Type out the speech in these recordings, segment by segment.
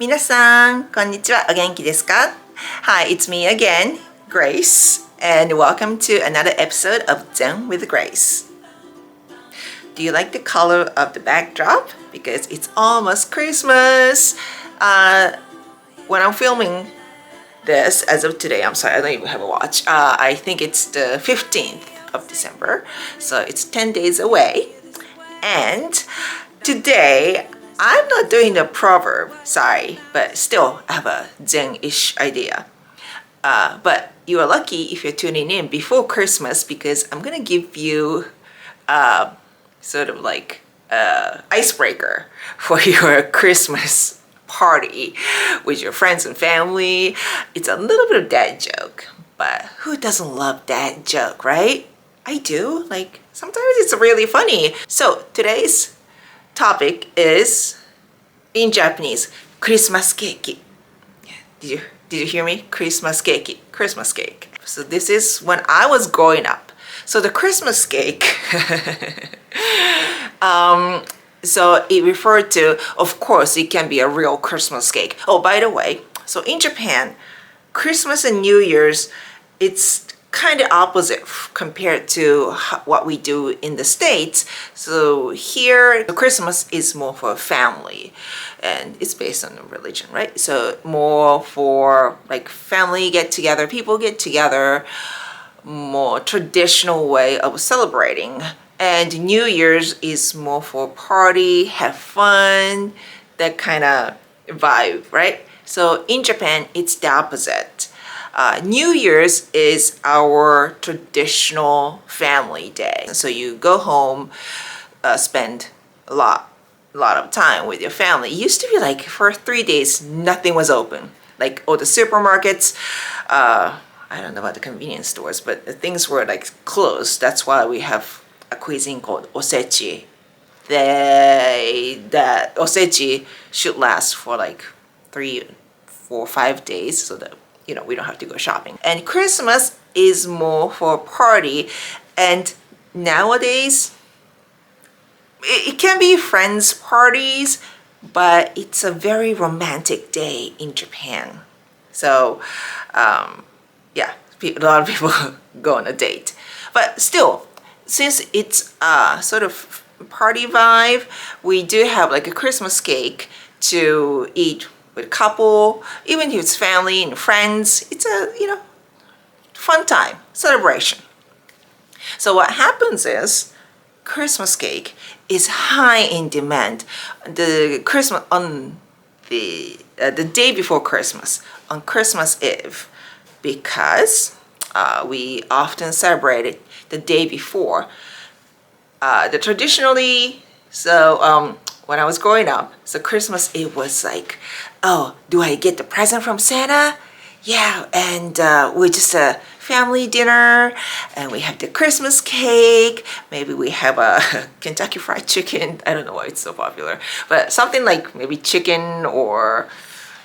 皆さん、こんにちは。お元気ですか? Hi, it's me again, Grace, and welcome to another episode of Zen with Grace. Do you like the color of the backdrop? Because it's almost Christmas. When I'm filming this, as of today, I'm sorry, I don't even have a watch. I think it's the 15th of December, so it's 10 days away. And today, I'm not doing the proverb, sorry, but still I have a Zen-ish idea. But you are lucky if you're tuning in before Christmas because I'm gonna give you sort of like icebreaker for your Christmas party with your friends and family. It's a little bit of dad joke, but who doesn't love dad joke, right? I do. Like sometimes it's really funny. So today's topic is in Japanese, Christmas cake. Did you hear me? Christmas cake. Christmas cake. So this is when I was growing up. So the Christmas cake so it referred to, of course, it can be a real Christmas cake. Oh, by the way, so in Japan, Christmas and New Year's, it's kind of opposite compared to what we do in the States. So here, the Christmas is more for family and it's based on the religion, right? So more for like family get together, people get together, more traditional way of celebrating. And New Year's is more for party, have fun, that kind of vibe, right? So in Japan, it's the opposite. New Year's is our traditional family day. So you go home, spend a lot of time with your family. It used to be like for 3 days, nothing was open. Like all the supermarkets, I don't know about the convenience stores, but the things were like closed. That's why we have a cuisine called osechi. That osechi should last for like 3, 4, 5 days so that we don't have to go shopping. And Christmas is more for party. And nowadays, it can be friends parties, but it's a very romantic day in Japan. So, yeah, a lot of people go on a date. But still, since it's sort of party vibe, we do have like a Christmas cake to eat with a couple, even if it's family and friends. It's a fun time, celebration. So what happens is Christmas cake is high in demand. The Christmas on the day before Christmas, on Christmas Eve, because we often celebrate it the day before. Traditionally, so when I was growing up, so Christmas Eve was like, oh, do I get the present from Santa? Yeah, and we just a family dinner, and we have the Christmas cake. Maybe we have a Kentucky Fried Chicken. I don't know why it's so popular, but something like maybe chicken or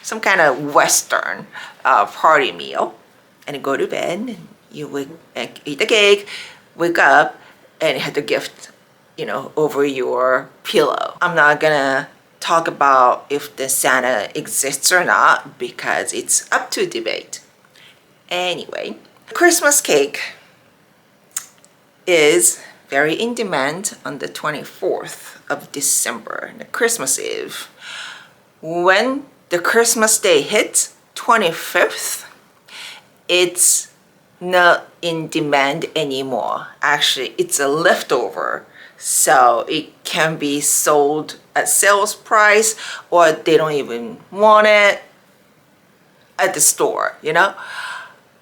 some kind of Western party meal, and go to bed. And you would eat the cake, wake up, and have the gift, over your pillow. I'm not gonna talk about if the Santa exists or not because it's up to debate. Anyway, Christmas cake is very in demand on the 24th of December, the Christmas Eve. When the Christmas day hits, 25th, it's not in demand anymore. Actually, it's a leftover. So it can be sold at sales price or they don't even want it at the store,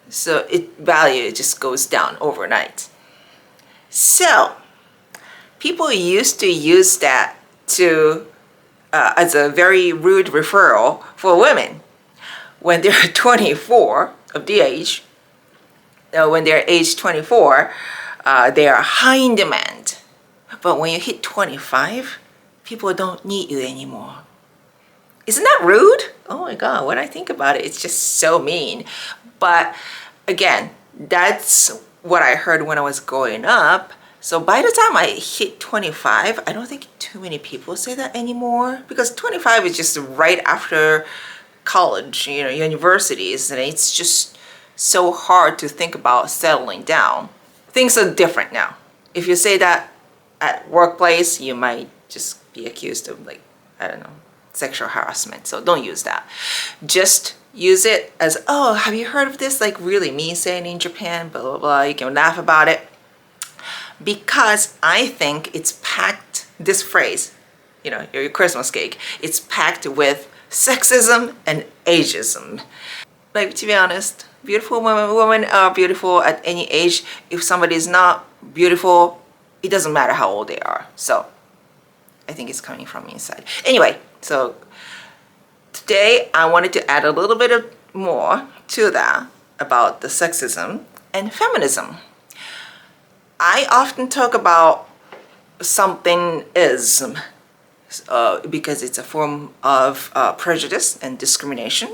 So value just goes down overnight. So people used to use that to as a very rude referral for women. When they're 24 of the age, when they're age 24, they are high in demand. But when you hit 25, people don't need you anymore. Isn't that rude? Oh my God, when I think about it, it's just so mean. But again, that's what I heard when I was growing up. So by the time I hit 25, I don't think too many people say that anymore, because 25 is just right after college, universities, and it's just so hard to think about settling down. Things are different now. If you say that at workplace, you might just be accused of, like, I don't know, sexual harassment. So don't use that. Just use it as, oh, have you heard of this? Like, really, me saying in Japan, blah, blah, blah. You can laugh about it. Because I think it's packed, this phrase, your Christmas cake, it's packed with sexism and ageism. Like, to be honest, beautiful women are beautiful at any age. If somebody is not beautiful, it doesn't matter how old they are. So I think it's coming from inside. Anyway, so today I wanted to add a little bit of more to that about the sexism and feminism. I often talk about something ism because it's a form of prejudice and discrimination.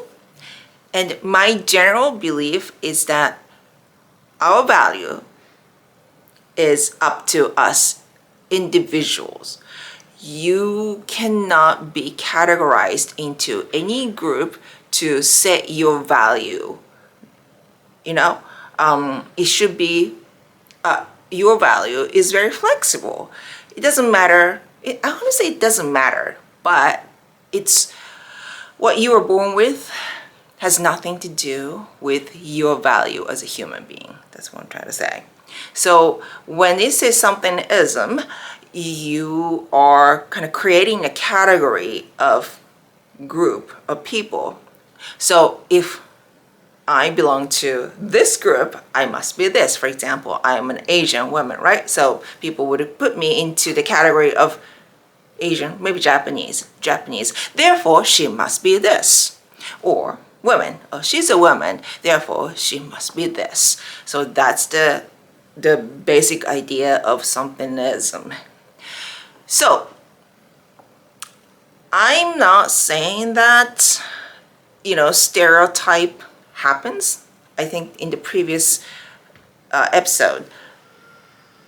And my general belief is that our value is up to us individuals. You cannot be categorized into any group to set your value. It should be your value is very flexible. It doesn't matter. I want to say it doesn't matter, but it's what you were born with has nothing to do with your value as a human being. That's what I'm trying to say. So when it says something ism, you are kind of creating a category of group of people. So if I belong to this group, I must be this. For example, I am an Asian woman, right? So people would put me into the category of Asian, maybe Japanese. Therefore, she must be this. Or women, oh, she's a woman, therefore she must be this. So that's the basic idea of somethingism. So I'm not saying that, stereotype happens. I think in the previous episode,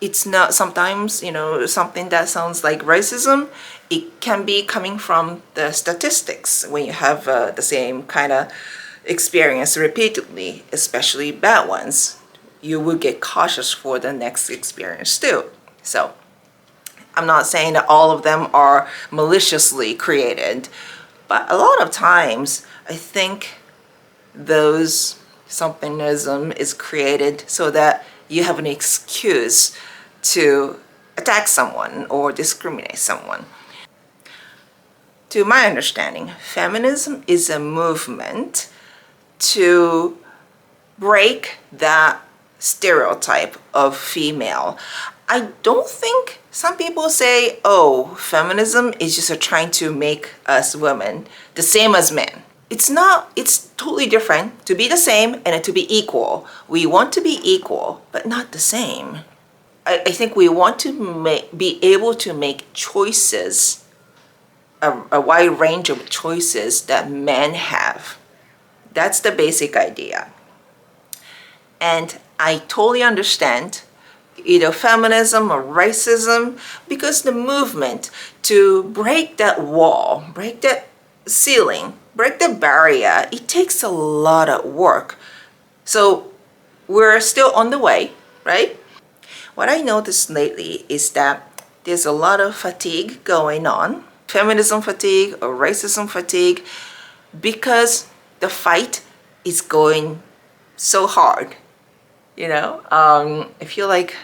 it's not sometimes, something that sounds like racism. It can be coming from the statistics when you have the same kind of experience repeatedly, especially bad ones. You will get cautious for the next experience too. So I'm not saying that all of them are maliciously created, but a lot of times I think those somethingism is created so that you have an excuse to attack someone or discriminate someone. To my understanding, feminism is a movement to break that stereotype of female. I don't think some people say, oh, feminism is just trying to make us women the same as men. It's not. It's totally different to be the same and to be equal. We want to be equal, but not the same. I think we want to be able to make choices, a wide range of choices that men have. That's the basic idea. And I totally understand either feminism or racism, because the movement to break that wall, break that ceiling, break the barrier, it takes a lot of work. So we're still on the way, right? What I noticed lately is that there's a lot of fatigue going on, feminism fatigue or racism fatigue, because the fight is going so hard. I feel like,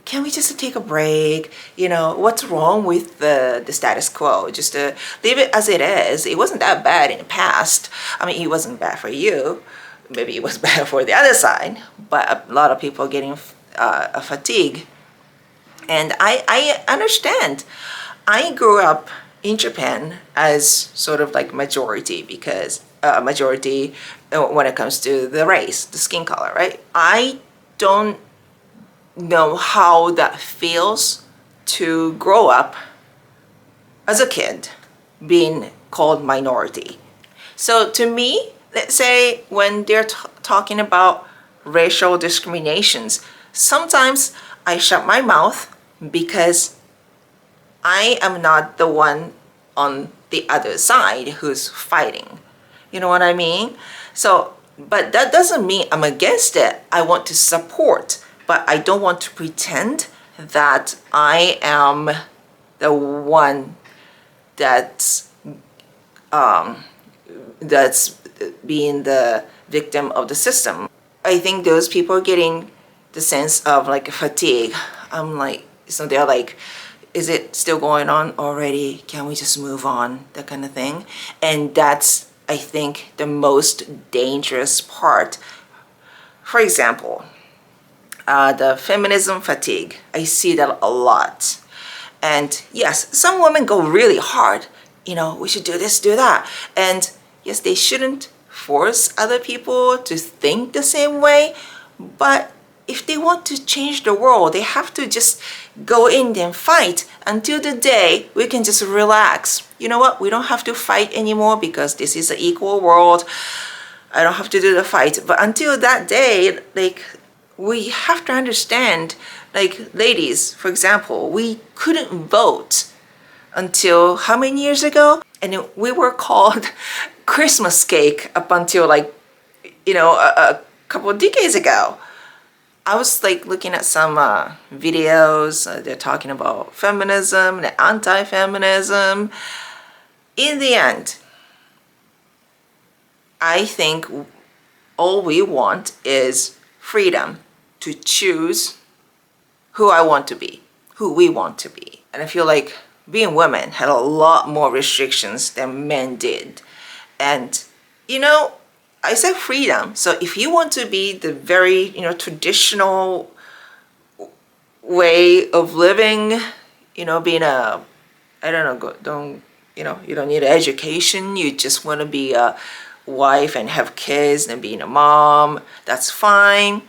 can we just take a break? What's wrong with the status quo? Just to leave it as it is. It wasn't that bad in the past. I mean, it wasn't bad for you. Maybe it was bad for the other side. But a lot of people are getting a fatigue. And I understand. I grew up in Japan as sort of like majority, because majority when it comes to the race, the skin color, right? I don't know how that feels to grow up as a kid being called minority. So to me, let's say when they're talking about racial discriminations, sometimes I shut my mouth because I am not the one on the other side who's fighting. You know what I mean? So, but that doesn't mean I'm against it. I want to support, but I don't want to pretend that I am the one that's that's being the victim of the system. I think those people are getting the sense of like fatigue. I'm like, so they're like, is it still going on already? Can we just move on? That kind of thing. And that's, I think, the most dangerous part. For example, the feminism fatigue. I see that a lot. And yes, some women go really hard. You know, we should do this, do that. And yes, they shouldn't force other people to think the same way. But if they want to change the world, they have to just go in and fight until the day we can just relax. You know what? We don't have to fight anymore because this is an equal world. I don't have to do the fight. But until that day, like, we have to understand, like, ladies, for example, we couldn't vote until how many years ago? And we were called Christmas cake up until, like, you know, a couple of decades ago. I was like looking at some videos. They're talking about feminism and anti-feminism. In the end, I think all we want is freedom to choose who I want to be, who we want to be. And I feel like being women had a lot more restrictions than men did. And, you know, I said freedom. So if you want to be the very, you know, traditional way of living, you know, being a, I don't know, don't, you know, you don't need an education. You just want to be a wife and have kids and being a mom, that's fine.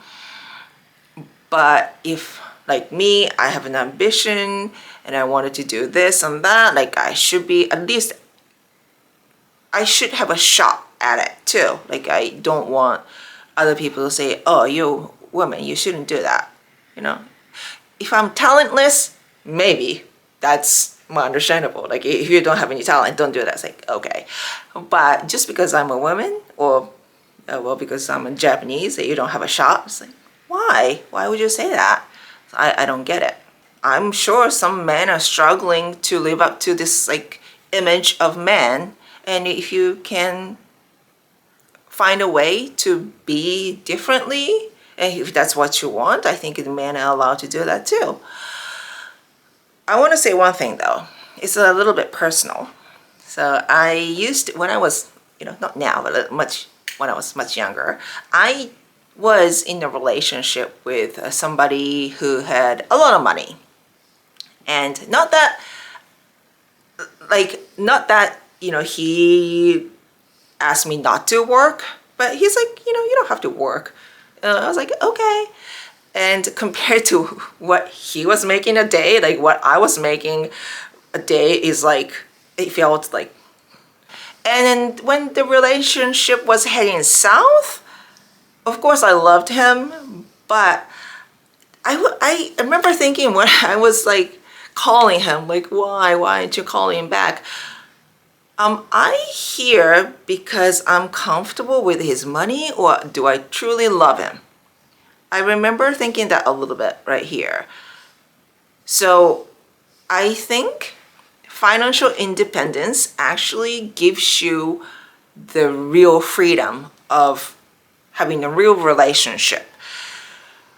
But if, like me, I have an ambition and I wanted to do this and that, like, I should be, at least I should have a shot at it too. Like, I don't want other people to say, oh, you woman, you shouldn't do that. You know, if I'm talentless, maybe that's more understandable. Like, if you don't have any talent, don't do that. It's like, okay. But just because I'm a woman, or well, because I'm a Japanese, that you don't have a shot, it's like, why? Why would you say that? I don't get it. I'm sure some men are struggling to live up to this, like, image of men. And if you can find a way to be differently, and if that's what you want, I think the men are allowed to do that too. I want to say one thing though. It's a little bit personal. So I used to, when I was, you know, not now, but when I was much younger, I was in a relationship with somebody who had a lot of money. And not that, you know, he asked me not to work, but he's like, you know, you don't have to work. I was like, okay. And compared to what he was making a day, like what I was making a day is like, it felt like. And then when the relationship was heading south, of course I loved him, but I remember thinking when I was like calling him, like, why aren't you calling him back? I here because I'm comfortable with his money, or do I truly love him? I remember thinking that a little bit right here. So I think financial independence actually gives you the real freedom of having a real relationship.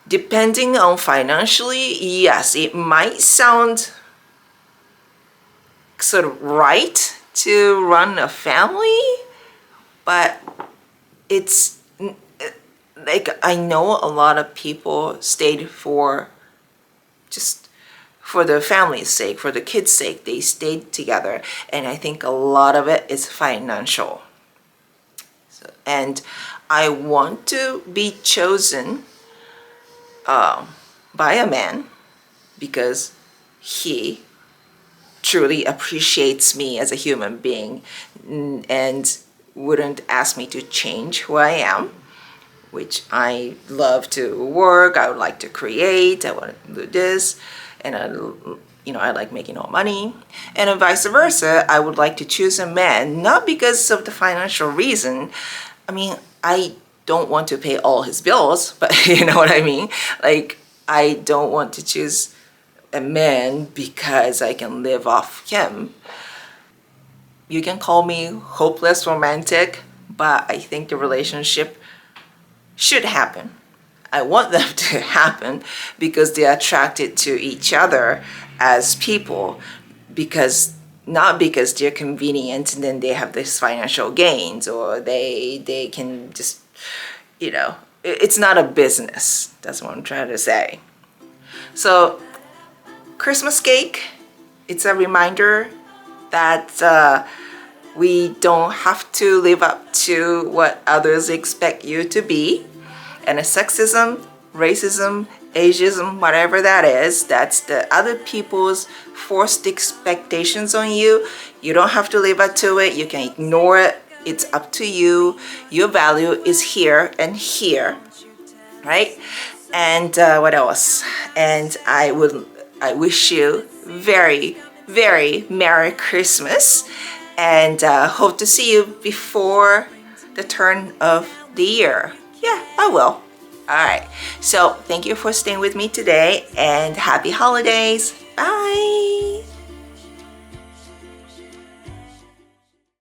Depending on financially, yes, it might sound sort of right to run a family, but it's like, I know a lot of people stayed for just for the family's sake, for the kids' sake, they stayed together, and I think a lot of it is financial. So, and I want to be chosen by a man because he truly appreciates me as a human being and wouldn't ask me to change who I am. which I love to work, I would like to create, I want to do this, and I like making all money. And then vice versa, I would like to choose a man, not because of the financial reason. I mean, I don't want to pay all his bills, but you know what I mean? Like, I don't want to choose a man because I can live off him. You can call me hopeless romantic, but I think the relationship should happen. I want them to happen because they're attracted to each other as people, because not because they're convenient and then they have this financial gains, or they can just, it's not a business. That's what I'm trying to say. So Christmas cake, it's a reminder that we don't have to live up to what others expect you to be. And a sexism, racism, ageism, whatever that is, that's the other people's forced expectations on you. You don't have to live up to it. You can ignore it. It's up to you. Your value is here and here, right? And what else? And I wish you very, very Merry Christmas, and hope to see you before the turn of the year. Yeah, I will. All right. So thank you for staying with me today, and happy holidays. Bye.